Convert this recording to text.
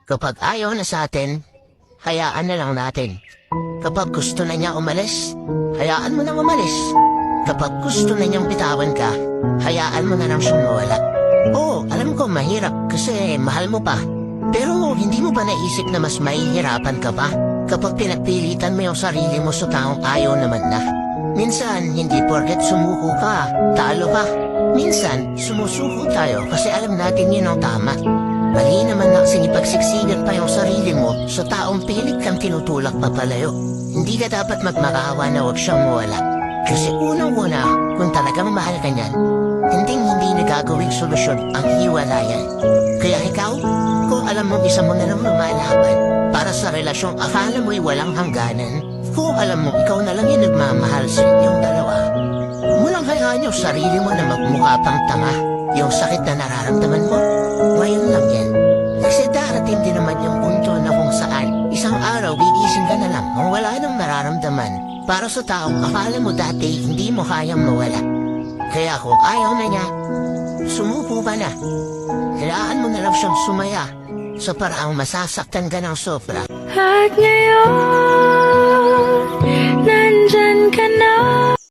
Kapag ayaw na sa atin, hayaan na lang natin. Kapag gusto na niya umalis, hayaan mo nang umalis. Kapag gusto na niyang bitawan ka, hayaan mo na nang sumawala. Oo, alam ko mahirap kasi mahal mo pa. Pero hindi mo ba naisip na mas mahihirapan ka pa kapag pinagpilitan mo yung sarili mo sa taong ayaw naman na? Minsan, hindi porket sumuko ka, talo ka. Minsan, sumusuko tayo kasi alam natin yun ang tama. Mali naman na kasing ipagsiksikan pa yung sarili mo sa taong pilit kang tinutulak papalayo. Hindi ka dapat magmakaawa na huwag siyang mawala. Kasi unang-una, kung talagang mahal ka niyan, hindi nagagawing solusyon ang hiwalayan. Kaya ikaw, kung alam mo isa mo na lang lumalaban para sa relasyong akala mo'y walang hangganan, kung alam mo ikaw na lang yung nagmamahal sa inyong dalawa, mulang hayaan yung sarili mo na magmukha pang tanga. Yung sakit na nararamdaman mo, ngayon lang yan. Kasi darating din naman yung punto na kung saan isang araw gigising ka na lang kung wala nang nararamdaman para sa taong akala mo dati hindi mo kayang mawala. Kaya kung ayaw na niya, sumuko ka na. Kailangan mo na lang siyang sumaya sa paraang masasaktan ka ng sobra. At ngayon, nandyan ka na.